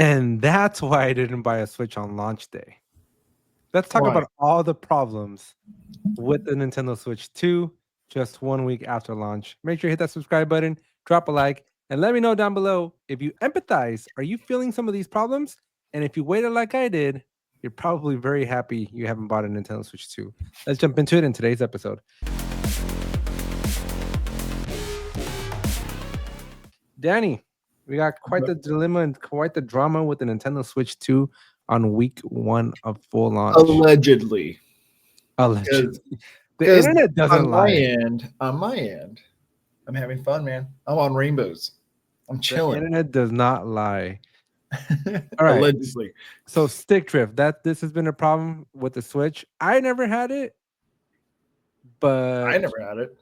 And that's why I didn't buy a Switch on launch day. Let's talk Why? about all the problems with the Nintendo Switch 2 just 1 week after launch. Make sure you hit that subscribe button, drop a like, and let me know down below if you empathize. Are you feeling some of these problems? And if you waited like I did, you're probably very happy you haven't bought a Nintendo Switch 2. Let's jump into it in today's episode. Danny, we got quite the dilemma and quite the drama with the Nintendo Switch 2 on week 1 of full launch. Allegedly. Allegedly. The Because internet doesn't on lie. my end, I'm having fun, man. I'm on rainbows. I'm The chilling. internet does not lie. All right. Allegedly. So stick drift, this has been a problem with the Switch. I never had it, but I never had it.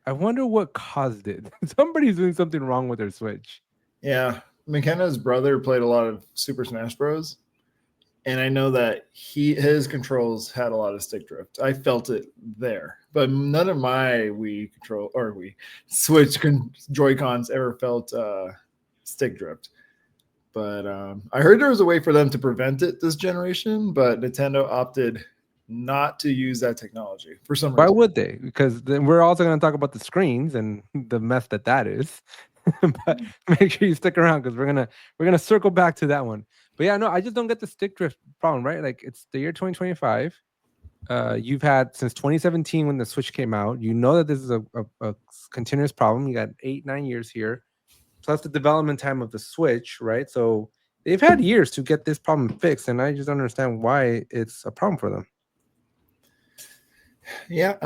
I wonder what caused it. Somebody's doing something wrong with their Switch. Yeah. McKenna's brother played a lot of Super Smash Bros. And I know that his controls had a lot of stick drift. I felt it there, but none of my Switch Joy-Cons ever felt stick drift. But I heard there was a way for them to prevent it this generation, but Nintendo opted not to use that technology for some reason. Why would they? Because then we're also going to talk about the screens and the mess that is. But make sure you stick around because we're gonna circle back to that one. But yeah, no, I just don't get the stick drift problem, right? Like it's the year 2025. You've had since 2017 when the Switch came out. You know that this is a continuous problem. You got 8-9 years here, plus the development time of the Switch, right? So they've had years to get this problem fixed, and I just don't understand why it's a problem for them. Yeah,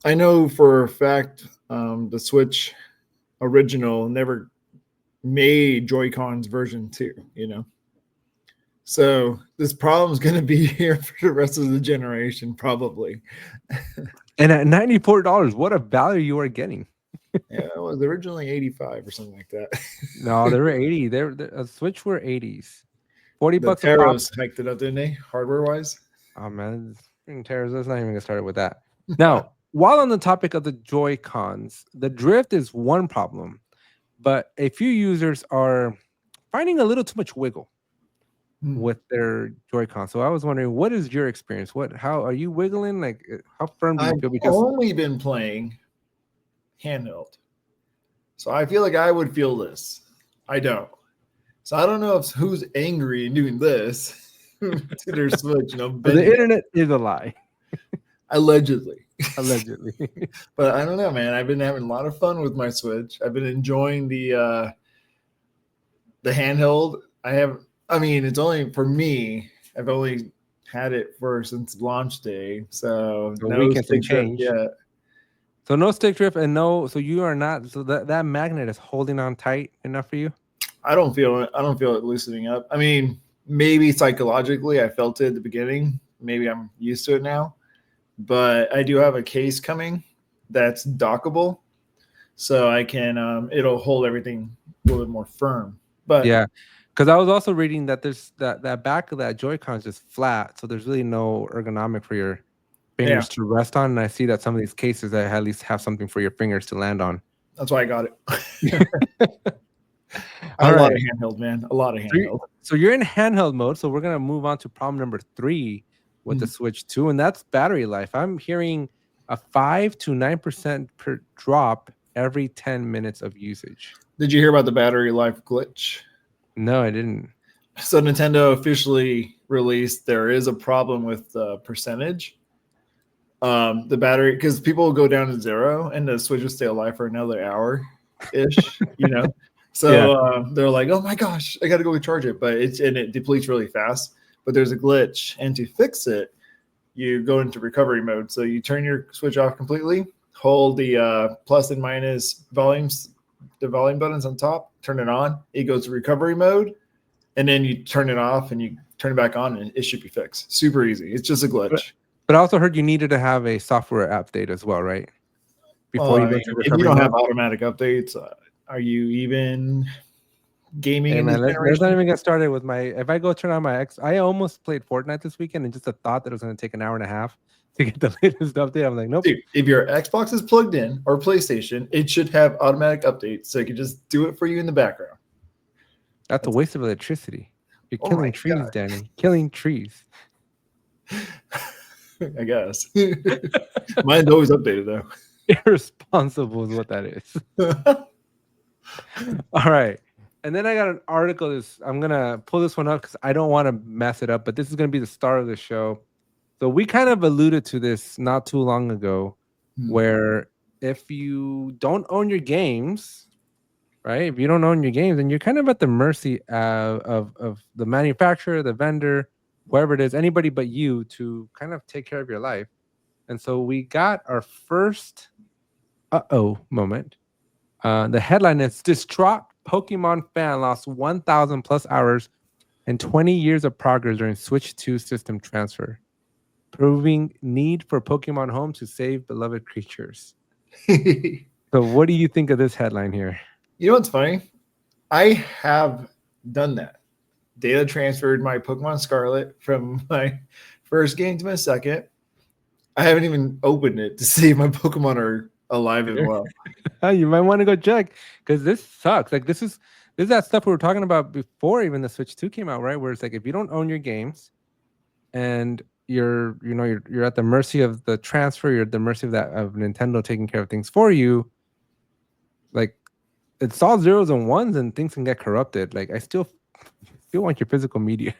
I know for a fact the Switch original never made Joy-Cons version 2, So this problem is going to be here for the rest of the generation, probably. And at $94, what a value you are getting. Yeah, it was originally 85 or something like that. No, they were 80. A Switch were 80s. $40 a pop. Taros hiked it up, didn't they? Hardware-wise. Oh man, Taros, let's not even get started with that. Now, while on the topic of the Joy-Cons, the drift is one problem, but a few users are finding a little too much wiggle with their Joy-Con. So I was wondering, what is your experience? How are you wiggling? Like, how firm do you feel? Because I've only been playing handheld, so I feel like I would feel this. I don't. So I don't know who's angry and doing this to their Switch. The internet is a lie. Allegedly. But I don't know, man. I've been having a lot of fun with my Switch. I've been enjoying the handheld. It's only for me. I've only had it since launch day, so no stick drift yet. So no stick drift and no. So you are not. So that magnet is holding on tight enough for you. I don't feel it. I don't feel it loosening up. I mean, maybe psychologically, I felt it at the beginning. Maybe I'm used to it now. But I do have a case coming that's dockable, so I can. It'll hold everything a little bit more firm. But yeah. Because I was also reading that there's that back of that Joy-Con is just flat, so there's really no ergonomic for your fingers to rest on. And I see that some of these cases that at least have something for your fingers to land on. That's why I got it. A lot of handheld, man. A lot of handheld. So you're in handheld mode. So we're gonna move on to problem number 3 with the Switch 2, and that's battery life. I'm hearing a 5 to 9% per drop every 10 minutes of usage. Did you hear about the battery life glitch? No, I didn't. So Nintendo officially released there is a problem with the percentage. The battery, because people will go down to 0 and the Switch will stay alive for another hour-ish, So they're like, oh my gosh, I got to go charge it. But it depletes really fast. But there's a glitch. And to fix it, you go into recovery mode. So you turn your Switch off completely, hold the plus and minus volumes, the volume buttons on top, turn it on. It goes to recovery mode. And then you turn it off and you turn it back on and it should be fixed. Super easy. It's just a glitch. But I also heard you needed to have a software update as well, right? Before you go to recovery if you don't have automatic updates, are you even gaming in this generation? Let's not even get started with if I go turn on my I almost played Fortnite this weekend, and just the thought that it was going to take an hour and a half to get the latest update, I'm like, nope. Dude, if your Xbox is plugged in or PlayStation, it should have automatic updates, so it can just do it for you in the background. That's a waste of electricity. You're Oh killing my trees, god. Danny. Killing trees. I guess. Mine's always updated though. Irresponsible is what that is. All right. And then I got an article. I'm gonna pull this one up because I don't want to mess it up, but this is gonna be the star of the show. So we kind of alluded to this not too long ago, where if you don't own your games, right? If you don't own your games, then you're kind of at the mercy of the manufacturer, the vendor, whoever it is, anybody but you to kind of take care of your life. And so we got our first moment. The headline is Distraught Pokemon fan lost 1,000 plus hours and 20 years of progress during Switch 2 system transfer, proving need for Pokemon Home to save beloved creatures. So, what do you think of this headline here? You know what's funny? I have done that. Data transferred my Pokemon Scarlet from my first game to my second. I haven't even opened it to see if my Pokemon are alive and well. You might want to go check because this sucks. Like this is that stuff we were talking about before even the Switch 2 came out, right? Where it's like if you don't own your games and you're at the mercy of the transfer, you're at the mercy of Nintendo taking care of things for you. Like it's all zeros and ones and things can get corrupted. Like I still want your physical media.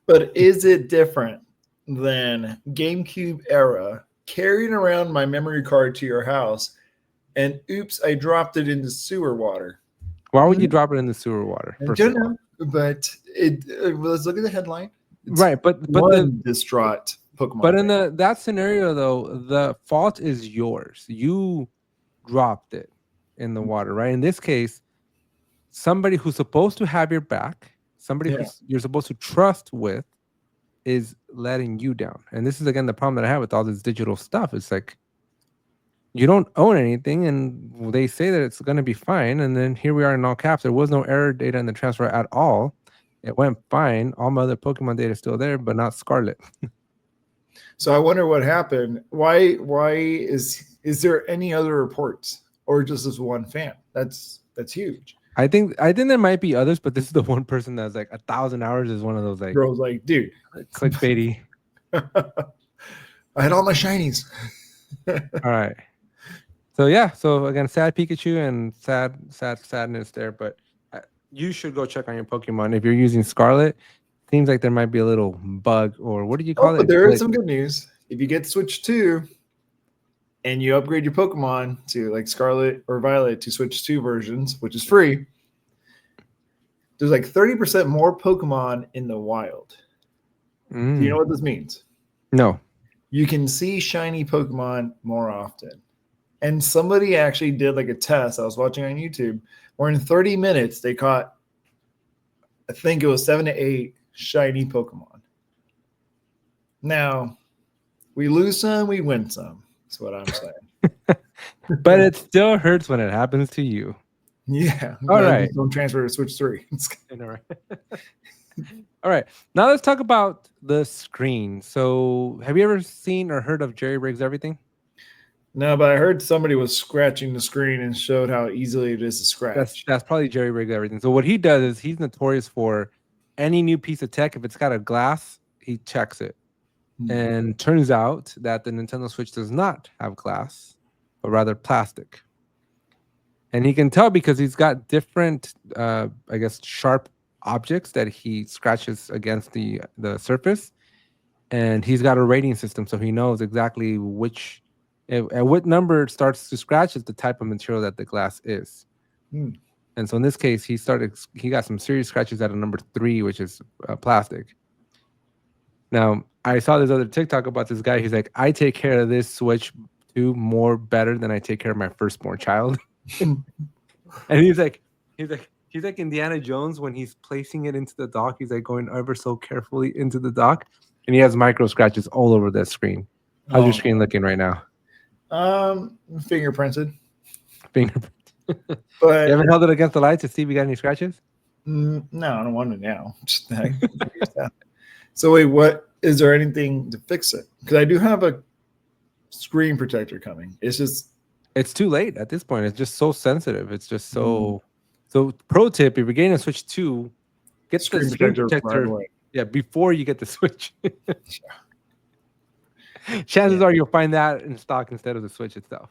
But is it different than GameCube era carrying around my memory card to your house and oops, I dropped it into sewer water? Why would you drop it in the sewer water? I don't know, but let's look at the headline. It's right, but the distraught Pokemon. But in that scenario, though, the fault is yours. You dropped it in the water, right? In this case, somebody who's supposed to have your back, somebody who you're supposed to trust with, is letting you down. And this is again the problem that I have with all this digital stuff. It's like you don't own anything, and they say that it's going to be fine, and then here we are in all caps. There was no error data in the transfer at all. It went fine. All my other Pokemon data is still there, but not Scarlet. So I wonder what happened. Why is there any other reports or just this one fan? That's huge. I think there might be others, but this is the one person that's like 1,000 hours is one of those like girls like, dude, clickbaity. I had all my shinies. All right. So yeah, so again, sad Pikachu and sadness there, but you should go check on your Pokemon if you're using Scarlet. Seems like there might be a little bug, or what did you call it? But there is some good news. If you get Switch 2 and you upgrade your Pokemon to like Scarlet or Violet to Switch 2 versions, which is free, there's like 30% more Pokemon in the wild. Do you know what this means? No. You can see shiny Pokemon more often. And somebody actually did like a test I was watching on YouTube where in 30 minutes they caught, I think it was 7 to 8 shiny Pokemon. Now, we lose some, we win some. That's what I'm saying. But it still hurts when it happens to you. Yeah. All right. Don't transfer to Switch 3. All right. Now let's talk about the screen. So have you ever seen or heard of Jerry Rigs Everything? No, but I heard somebody was scratching the screen and showed how easily it is to scratch. That's probably Jerry Rigs Everything. So what he does is he's notorious for any new piece of tech. If it's got a glass, he checks it. And turns out that the Nintendo Switch does not have glass, but rather plastic. And he can tell because he's got different, I guess, sharp objects that he scratches against the surface. And he's got a rating system, so he knows exactly at what number it starts to scratch is the type of material that the glass is. And so in this case, he got some serious scratches at a number 3, which is plastic. Now, I saw this other TikTok about this guy. He's like, I take care of this Switch 2 more better than I take care of my firstborn child. And he's like Indiana Jones when he's placing it into the dock. He's like going ever so carefully into the dock, and he has micro scratches all over the screen. How's your screen looking right now? Fingerprinted. But you haven't held it against the light to see if you got any scratches? No, I don't want it now. So wait, is there anything to fix it? Because I do have a screen protector coming. It's too late at this point. It's just so sensitive. It's just so pro tip, if you're getting a Switch 2, get the Screen screen protector right protector. away. Yeah, before you get the Switch. Chances are you'll find that in stock instead of the Switch itself.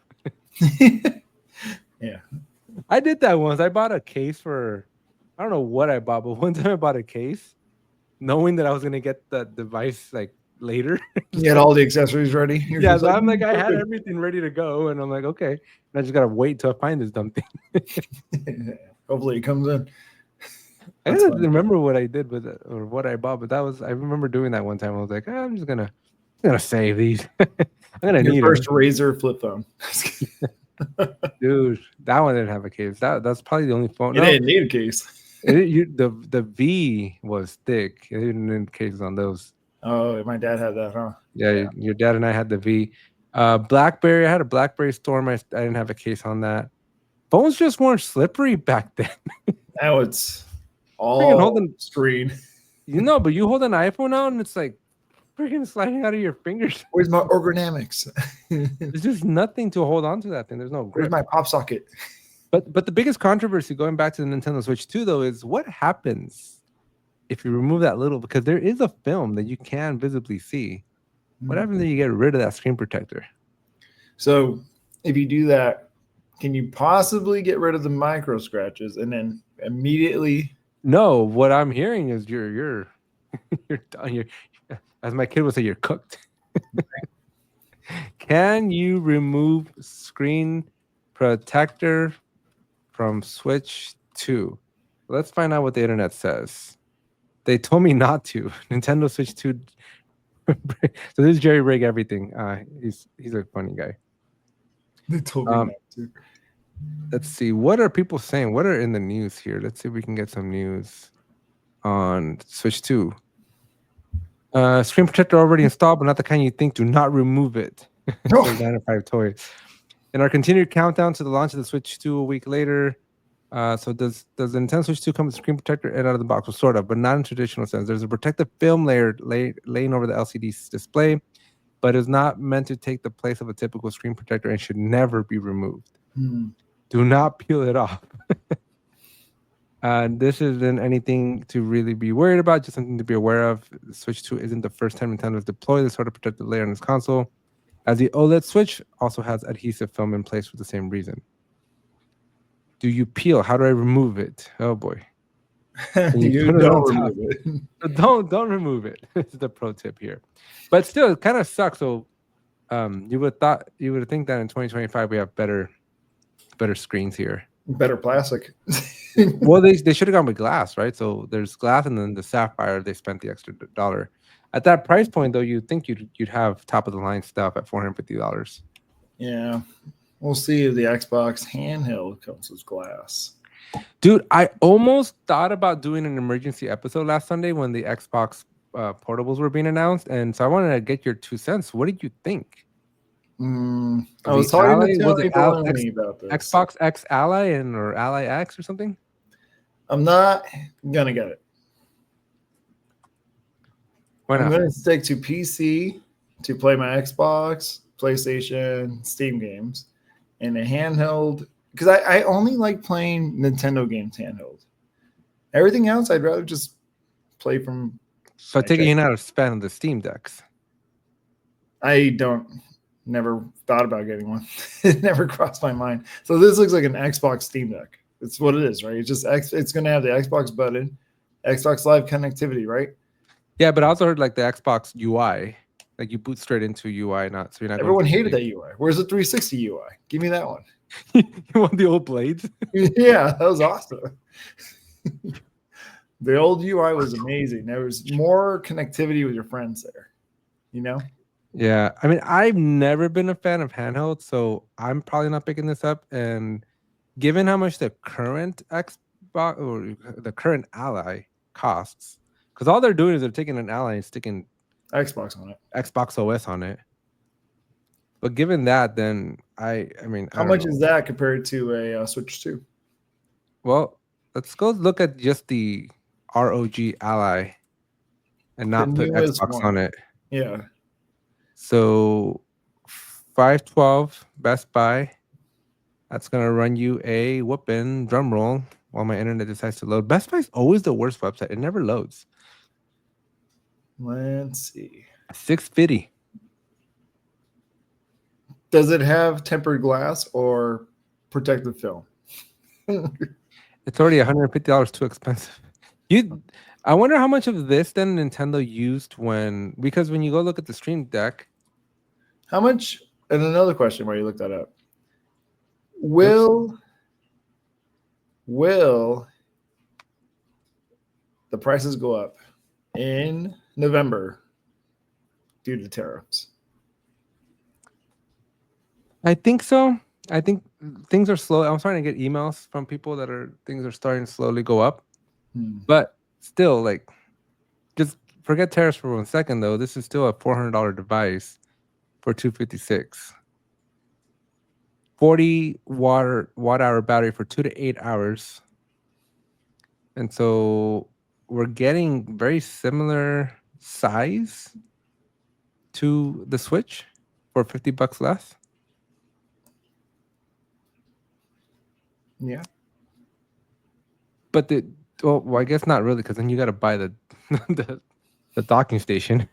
Yeah. I did that once. I bought a case for, I don't know what I bought, but one time I bought a case knowing that I was gonna get the device like later. You had all the accessories ready. You're Yeah, just so I'm like, I had perfect." everything ready to go, and I'm like, okay, and I just gotta wait till I find this dumb thing. Hopefully it comes in. I That's don't fun. remember what I did with it or what I bought, but that was I remember doing that one time. I was like, I'm just gonna save these. I'm gonna Your need first them, Razer flip phone. dude. That one didn't have a case. That's probably the only phone. It No, didn't need a case. the V was thick. It didn't need cases on those. Oh, my dad had that, huh? Yeah, your dad and I had the V. BlackBerry. I had a BlackBerry Storm. I didn't have a case on that. Phones just weren't slippery back then. Now it's Freaking all holding, screen. but you hold an iPhone out and it's like freaking sliding out of your fingers. Where's my ergonomics? There's just nothing to hold on to that thing. There's no Where's grip. my pop socket? But the biggest controversy going back to the Nintendo Switch 2 though is what happens if you remove that little, because there is a film that you can visibly see. What happens if you get rid of that screen protector? So if you do that, can you possibly get rid of the micro scratches and then immediately? No, what I'm hearing is you're you're done. You're, as my kid would say, you're cooked. Can you remove screen protector from Switch 2? Let's find out what the internet says. They told me not to. Nintendo Switch 2. So this is Jerry Rig everything. He's a funny guy. They told me not to. Let's see. What are people saying? What are in the news here? Let's see if we can get some news on Switch 2. Screen protector already installed, but not the kind you think. Do not remove it. Says 905 Toys. In our continued countdown to the launch of the Switch 2 a week later, so does the Nintendo Switch 2 come with a screen protector and out of the box? Well, sort of, but not in traditional sense. There's a protective film layer laying over the LCD display, but is not meant to take the place of a typical screen protector and should never be removed. Do not peel it off. This isn't anything to really be worried about, just something to be aware of. The Switch 2 isn't the first time Nintendo has deployed this sort of protective layer on its console, as the OLED Switch also has adhesive film in place for the same reason. Do you peel? How do I remove it? Oh boy. You don't remove it. Don't remove it. It's the pro tip here. But still, it kind of sucks. So you would think that in 2025 we have better screens here. Better plastic. Well, they should have gone with glass, right? So there's glass, and then the sapphire. They spent the extra $1 at that price point, though. You'd think you'd have top of the line stuff at $450. Yeah, we'll see if the Xbox handheld comes with glass. Dude, I almost thought about doing an emergency episode last Sunday when the Xbox portables were being announced, and so I wanted to get your 2 cents. What did you think? I was talking to Tony Baloney about this. Xbox X Ally or Ally X or something? I'm not gonna get it. Why not? I'm gonna stick to PC to play my Xbox, PlayStation, Steam games, and a handheld because I only like playing Nintendo games handheld. Everything else, I'd rather just play from. So I take it you're not a fan of the Steam Decks. I never thought about getting one. It never crossed my mind. So this looks like an Xbox Steam Deck. It's what it is, right? It's just it's going to have the Xbox button, Xbox Live connectivity, right? Yeah, but I also heard like the Xbox UI, like you boot straight into UI, not so you're not. Everyone hated that UI. Where's the 360 UI? Give me that one. You want the old blades? Yeah, that was awesome. The old UI was amazing. There was more connectivity with your friends there, you know? Yeah, I mean, I've never been a fan of handheld, so I'm probably not picking this up. And given how much the current Xbox or the current Ally costs, because all they're doing is they're taking an Ally and sticking Xbox on it, Xbox OS on it. But given that, then I mean, how much is that compared to a Switch 2? Well, let's go look at just the ROG Ally and not put Xbox on it. Yeah. So 512 Best Buy. That's gonna run you a whooping drum roll while my internet decides to load. Best Buy's always the worst website. It never loads. Let's see. 650. Does it have tempered glass or protective film? It's already $150 too expensive. I wonder how much of this then Nintendo used because when you go look at the Stream Deck. How much? And another question while you look that up. Will the prices go up in November due to tariffs? I think so. I think things are slow. I'm starting to get emails from people things are starting to slowly go up. But still, like, just forget tariffs for 1 second, though. This is still a $400 device for $256. 40 watt hour battery for 2 to 8 hours. And so we're getting very similar size to the Switch for $50 less. Yeah. But well, I guess not really, because then you got to buy the docking station.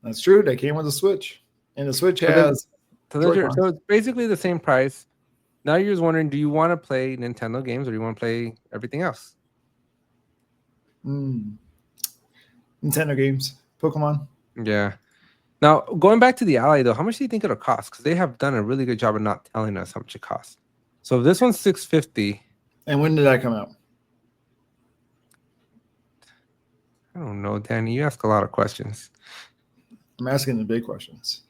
That's true. They came with a Switch, and the Switch has. So it's basically the same price. Now you're just wondering, do you want to play Nintendo games or do you want to play everything else? Nintendo games, Pokemon. Yeah. Now, going back to the Ally, though, how much do you think it'll cost? Because they have done a really good job of not telling us how much it costs. So this one's $650. And when did that come out? I don't know, Danny. You ask a lot of questions. I'm asking the big questions.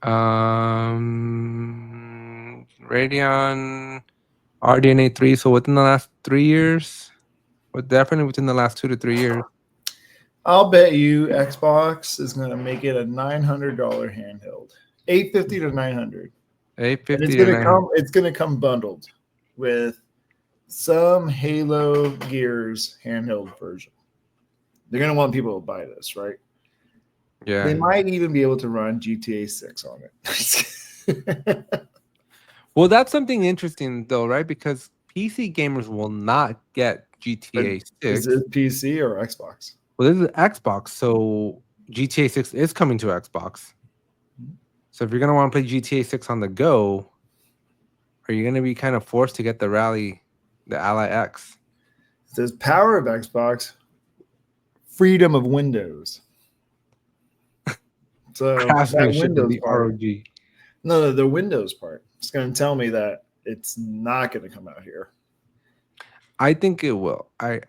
Radeon RDNA 3. So within the last 3 years, definitely within the last 2 to 3 years. I'll bet you Xbox is going to make it a $900 handheld, $850 to $900. $850. It's going to come bundled with some Halo Gears handheld version. They're going to want people to buy this, right? Yeah. They might even be able to run GTA 6 on it. Well, that's something interesting, though, right? Because PC gamers will not get GTA 6. Is it PC or Xbox? Well, this is Xbox, so GTA 6 is coming to Xbox. So if you're going to want to play GTA 6 on the go, are you going to be kind of forced to get the Ally X? It says power of Xbox, freedom of Windows. So that Windows part. ROG. No, the Windows part. It's going to tell me that it's not going to come out here. I think it will. I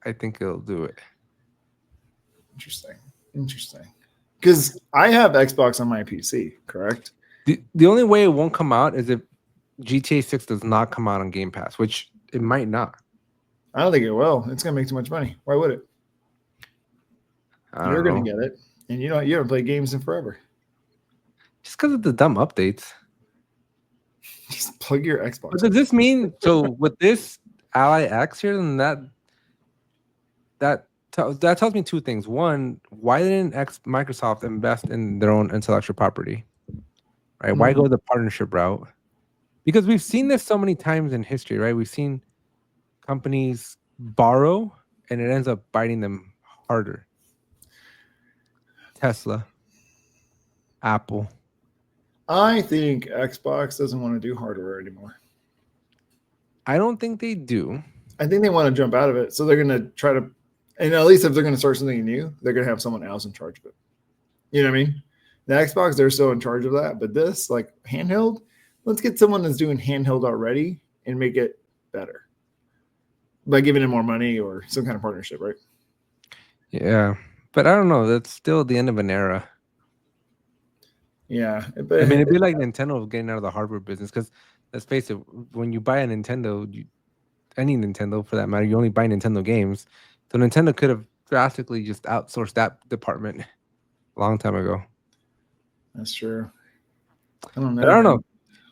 think it'll do it. Interesting. Because I have Xbox on my PC, correct? The only way it won't come out is if GTA 6 does not come out on Game Pass, which it might not. I don't think it will. It's going to make too much money. Why would it? You're going to get it. And you haven't played games in forever. Just because of the dumb updates. Just plug your Xbox. But does this mean, so with this Ally X here, then that tells me two things. One, why didn't Microsoft invest in their own intellectual property? Right? Why go the partnership route? Because we've seen this so many times in history, right? We've seen companies borrow and it ends up biting them harder. Tesla, Apple. I think Xbox doesn't want to do hardware anymore. I don't think they do. I think they want to jump out of it. So they're going to try to, and at least if they're going to start something new, they're going to have someone else in charge of it. You know what I mean? The Xbox, they're still in charge of that. But this, like handheld, let's get someone that's doing handheld already and make it better by giving them more money or some kind of partnership, right? Yeah. But I don't know. That's still the end of an era. Yeah. But I mean, it'd be like Nintendo getting out of the hardware business because let's face it, when you buy a Nintendo, any Nintendo for that matter, you only buy Nintendo games. So Nintendo could have drastically just outsourced that department a long time ago. That's true. I don't know.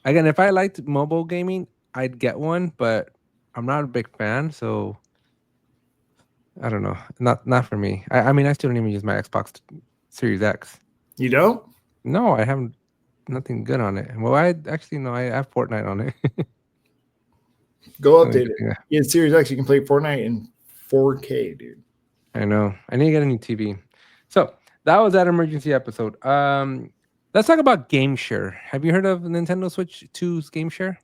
Again, if I liked mobile gaming, I'd get one, but I'm not a big fan, so I don't know. Not for me. I mean, I still don't even use my Xbox Series X. You don't? No, I have nothing good on it. Well, I have Fortnite on it. Go Let me update go it. do that. Yeah, Series X, you can play Fortnite in 4K, dude. I know. I need to get a new TV. So that was that emergency episode. Let's talk about Game Share. Have you heard of Nintendo Switch 2's Game Share?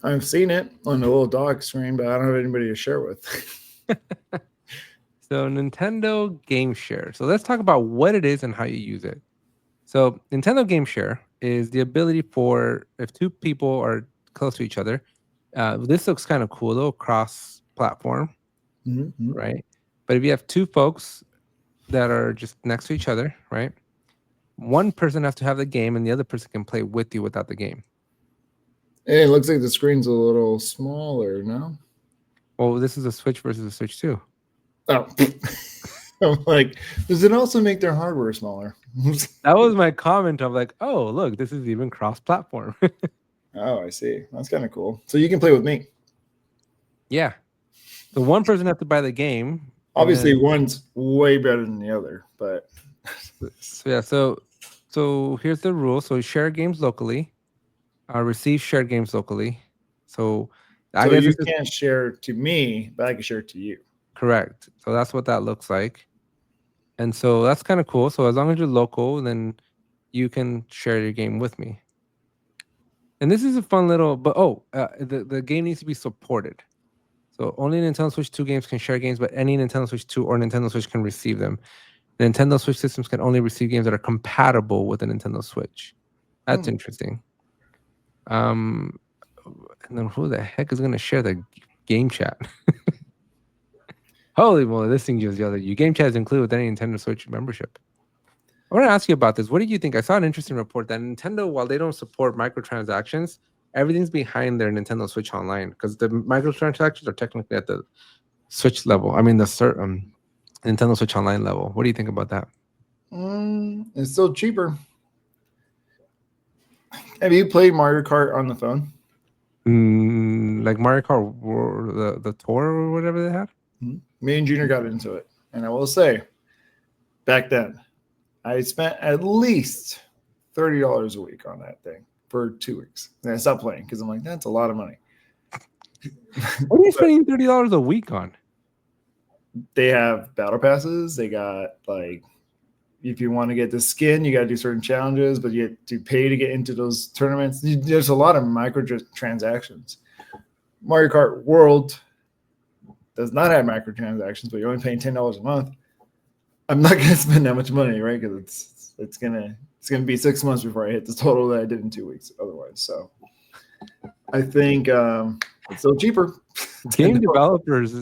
I've seen it on the little dock screen, but I don't have anybody to share with. So Nintendo Game Share. So let's talk about what it is and how you use it. So Nintendo Game Share is the ability for if two people are close to each other. This looks kind of cool though, cross-platform, Mm-hmm. right? But if you have two folks that are just next to each other, right? One person has to have the game, and the other person can play with you without the game. Hey, it looks like the screen's a little smaller, no? Well, this is a Switch versus a Switch 2. Oh. I'm like, does it also make their hardware smaller? That was my comment of like, oh, look, this is even cross-platform. Oh, I see. That's kind of cool. So you can play with me. Yeah. So one person has to buy the game. Obviously, then, one's way better than the other, but so yeah, so here's the rule. So share games locally, receive shared games locally. So I so guess you this is can't share to me, but I can share to you. correct. So that's what that looks like. And so that's kind of cool. So as long as you're local, then you can share your game with me. And this is a fun little, but the game needs to be supported. So only Nintendo Switch 2 games can share games, but any Nintendo Switch 2 or Nintendo Switch can receive them. The Nintendo Switch systems can only receive games that are compatible with the Nintendo Switch. That's interesting. And then who the heck is going to share the game chat? Holy moly, this thing just yelled at you. Game chat is included with any Nintendo Switch membership. I want to ask you about this. What did you think? I saw an interesting report that Nintendo, while they don't support microtransactions, everything's behind their Nintendo Switch Online because the microtransactions are technically at the Switch level. I mean, the Nintendo Switch Online level. What do you think about that? It's still cheaper. Have you played Mario Kart on the phone? Like Mario Kart, the tour or whatever they had. Me and Junior got into it, and I will say, back then, I spent at least $30 a week on that thing for 2 weeks. And I stopped playing because I'm like, that's a lot of money. What are you spending $30 a week on? They have battle passes. They got like, if you want to get the skin, you got to do certain challenges, but you have to pay to get into those tournaments. There's a lot of microtransactions. Mario Kart World does not have microtransactions, but you're only paying $10 a month. I'm not gonna spend that much money, right? Because it's gonna be 6 months before I hit the total that I did in 2 weeks otherwise. So I think it's still cheaper. Game developers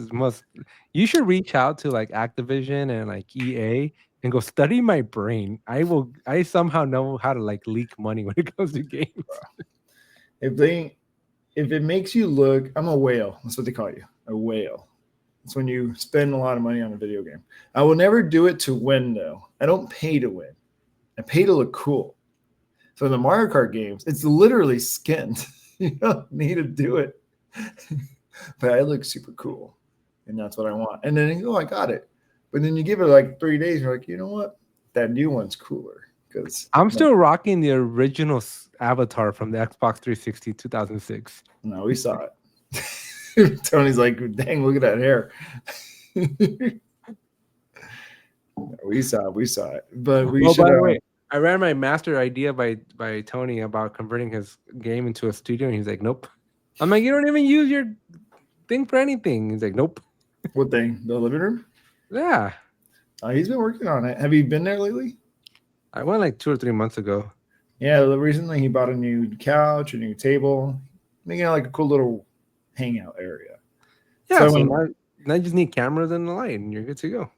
you should reach out to like Activision and like EA and go study my brain. I somehow know how to like leak money when it comes to games. If it makes you look, I'm a whale. That's what they call you, a whale. It's when you spend a lot of money on a video game. I will never do it to win, though. I don't pay to win. I pay to look cool. So in the Mario Kart games, it's literally skinned. You don't need to do it. But I look super cool. And that's what I want. And then you go, I got it. But then you give it like 3 days, you're like, you know what? That new one's cooler. Because I'm still rocking the original avatar from the Xbox 360 2006. No, we saw it. Tony's like, dang, look at that hair. we saw it. But we should. By the way, I ran my master idea by Tony about converting his game into a studio, and he's like, nope. I'm like, you don't even use your thing for anything. He's like, nope. What thing? The living room? Yeah. He's been working on it. Have you been there lately? I went like 2 or 3 months ago. Yeah, recently he bought a new couch, a new table, making it like a cool little hangout area. Yeah, so now you just need cameras and the light, and you're good to go.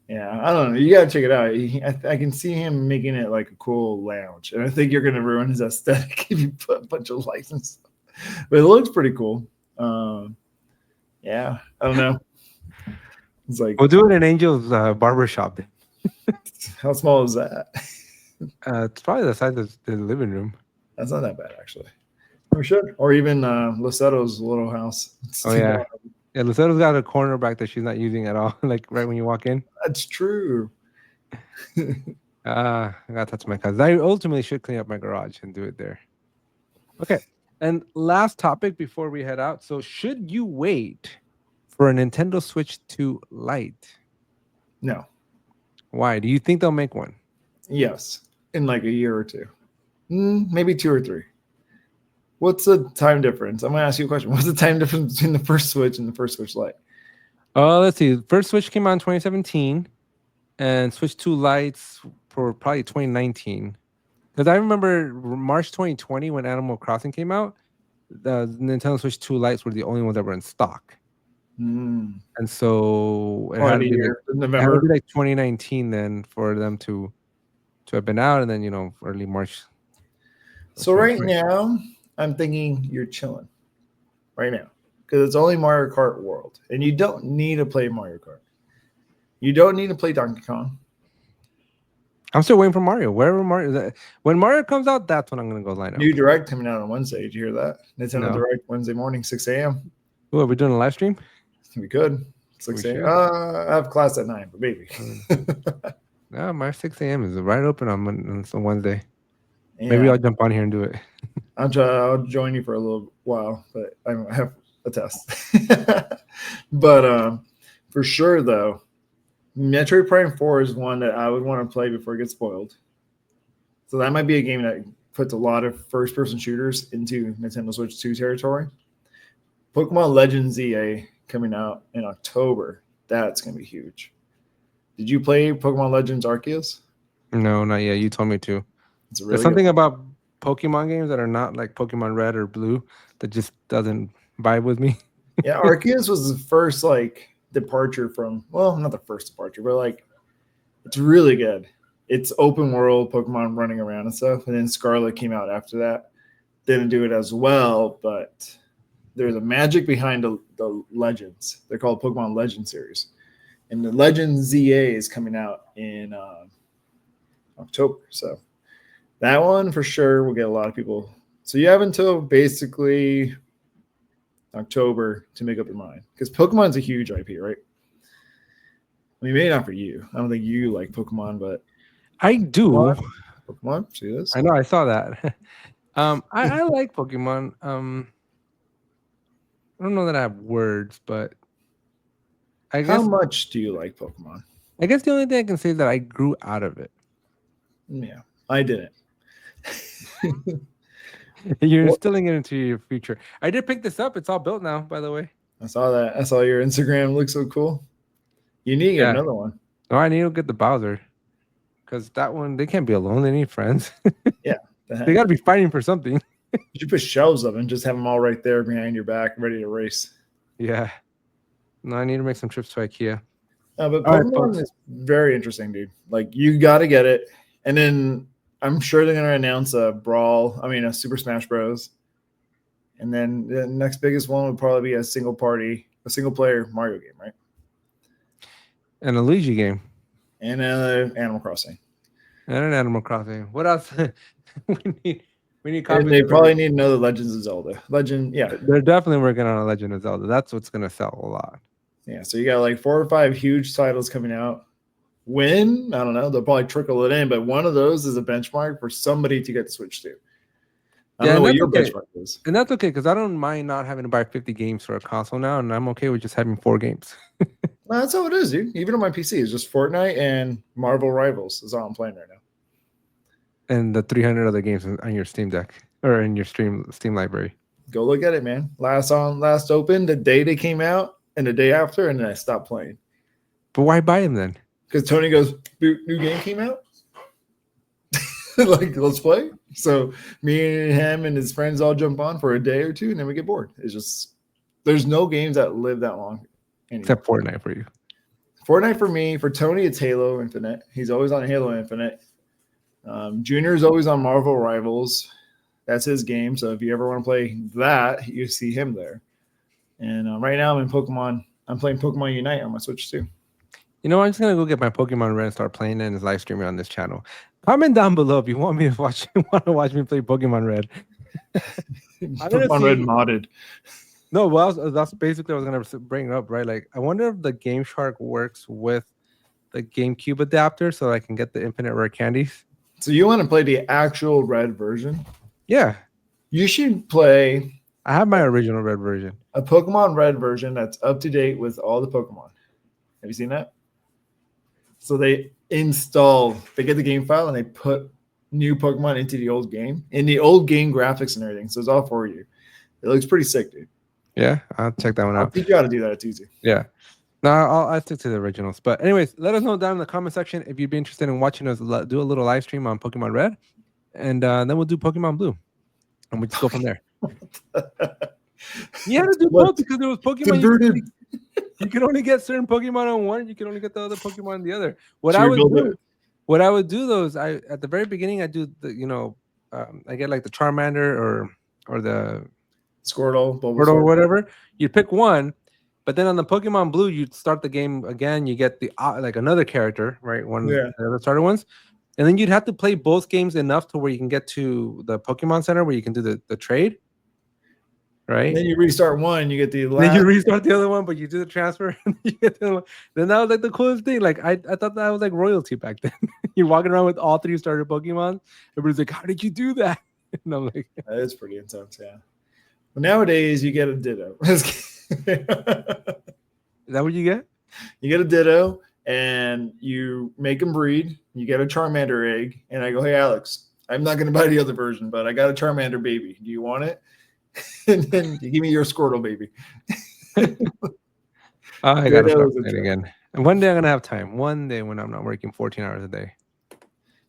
Yeah, I don't know. You gotta check it out. I can see him making it like a cool lounge, and I think you're gonna ruin his aesthetic if you put a bunch of lights and stuff. But it looks pretty cool. Yeah, I don't know. It's like we'll do it in Angel's barbershop then. How small is that? It's probably the size of the living room. That's not that bad, actually. We should. Or even Luceto's little house. Oh, yeah. Yeah, Luceto's got a corner back that she's not using at all, like right when you walk in. That's true. I got to touch my cousin. I ultimately should clean up my garage and do it there. Okay. And last topic before we head out. So, should you wait for a Nintendo Switch 2 Lite? No. Why? Do you think they'll make one? Yes. In like a year or two. Maybe 2 or 3. What's the time difference? I'm gonna ask you a question. What's the time difference between the first Switch and the first Switch Lite? Let's see. First Switch came out in 2017, and Switch 2 Lites for probably 2019. Because I remember March 2020 when Animal Crossing came out, the Nintendo Switch 2 Lites were the only ones that were in stock. Mm. And so it Oh, had in to a be year, it had to November. be like 2019 then for them to have been out, and then early March of So right 2020. now, I'm thinking you're chilling right now because it's only Mario Kart World, and you don't need to play Mario Kart. You don't need to play Donkey Kong. I'm still waiting for Mario. Wherever when Mario comes out, that's when I'm gonna go line up. New Direct coming out on Wednesday. Did you hear that? Nintendo No. Direct Wednesday morning, 6 a.m. Ooh, are we doing a live stream? We could. 6 We a.m. should. I have class at 9, but maybe. Yeah, my 6 a.m. is right open on Wednesday. Maybe Yeah, I'll jump on here and do it. I'll join you for a little while, but I have a test. But for sure, though, Metroid Prime 4 is one that I would want to play before it gets spoiled. So that might be a game that puts a lot of first-person shooters into Nintendo Switch 2 territory. Pokemon Legends ZA coming out in October. That's going to be huge. Did you play Pokemon Legends Arceus? No, not yet. You told me to. It's a There's really good something one. about Pokemon games that are not like Pokemon Red or Blue that just doesn't vibe with me. Yeah, Arceus was the first like departure from, well, not the first departure, but like it's really good. It's open world Pokemon running around and stuff. And then Scarlet came out after that. Didn't do it as well, but there's a magic behind the Legends. They're called Pokemon Legend series. And the Legend ZA is coming out in October. So that one for sure will get a lot of people. So you have until basically October to make up your mind because Pokemon's a huge IP, right? I mean, maybe not for you. I don't think you like Pokemon, but I do. Pokemon, see this? I know. I saw that. I like Pokemon. I don't know that I have words, but I How guess much do you like Pokemon? the only thing I can say is that I grew out of it. Yeah, I didn't. You're What? instilling it into your future. I did pick this up. It's all built now, by the way. I saw that. I saw your Instagram looks so cool. You need to get Yeah. another one. No, I need to get the Bowser because that one they can't be alone. They need friends. Yeah, They got to be fighting for something. you should put shelves of them and just have them all right there behind your back, ready to race. Yeah. No, I need to make some trips to IKEA. But All right, Pokemon folks. is very interesting, dude. Like you got to get it, and then I'm sure they're gonna announce a Super Smash Bros. And then the next biggest one would probably be a single player Mario game, right? And a Luigi game. And Animal Crossing. And an Animal Crossing. What else? we need copies. And they of probably everything. need another Legends of Zelda. Yeah. They're definitely working on a Legend of Zelda. That's what's gonna sell a lot. Yeah. So you got like 4 or 5 huge titles coming out. When? I don't know. They'll probably trickle it in, but one of those is a benchmark for somebody to get the Switch to. I don't know what your benchmark is. And that's okay because I don't mind not having to buy 50 games for a console now, and I'm okay with just having 4 games. Well, that's how it is, dude. Even on my PC, it's just Fortnite and Marvel Rivals is all I'm playing right now. And the 300 other games on your Steam Deck or in your Steam library. Go look at it, man. Last open, the day they came out and the day after, and then I stopped playing. But why buy them then? Because Tony goes, new game came out? Like, let's play. So me and him and his friends all jump on for a day or two, and then we get bored. It's just, there's no games that live that long anymore. Except Fortnite for you. Fortnite for me. For Tony, it's Halo Infinite. He's always on Halo Infinite. Junior is always on Marvel Rivals. That's his game. So if you ever want to play that, you see him there. And right now I'm playing Pokemon Unite on my Switch too. You know, I'm just gonna go get my Pokemon Red and start playing it and live streaming on this channel. Comment down below if you want me to watch me play Pokemon Red. Pokemon Red modded. No, well, that's basically what I was gonna bring up, right? Like, I wonder if the Game Shark works with the GameCube adapter, so I can get the infinite rare candies. So you want to play the actual red version? Yeah. You should play I have my original red version. a Pokemon Red version that's up to date with all the Pokemon. Have you seen that? So they get the game file and they put new Pokemon into the old game, in the old game graphics and everything. So it's all for you. It looks pretty sick, dude. Yeah, I'll check that one I'll out. teach you how to do that. It's easy. Yeah. No, I'll stick to the originals. But anyways, let us know down in the comment section if you'd be interested in watching us do a little live stream on Pokemon Red, and then we'll do Pokemon Blue, and we just go from there. You had to do both because there was Pokemon. You can only get certain Pokemon on one. You can only get the other Pokemon on the other. What I would do those. At the very beginning, I do the I get like the Charmander or the Squirtle, or whatever. You pick one, but then on the Pokemon Blue, you start the game again. You get the like another character, right? One of the other starter ones, and then you'd have to play both games enough to where you can get to the Pokemon Center where you can do the trade. Right. And then you restart one, you get the last. Then you restart the other one, but you do the transfer. And you get the other one. Then that was like the coolest thing. Like I thought that was like royalty back then. You're walking around with all 3 starter Pokemon. Everybody's like, "How did you do that?" And I'm like, "That is pretty intense." Yeah. But nowadays, you get a Ditto. Is that what you get? You get a Ditto, and you make them breed. You get a Charmander egg, and I go, "Hey, Alex, I'm not going to buy the other version, but I got a Charmander baby. Do you want it?" And then you give me your Squirtle baby. I gotta start playing again. And one day I'm gonna have time. One day when I'm not working 14 hours a day.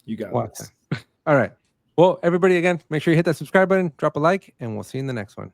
You got it. All right. Well, everybody, again, make sure you hit that subscribe button, drop a like, and we'll see you in the next one.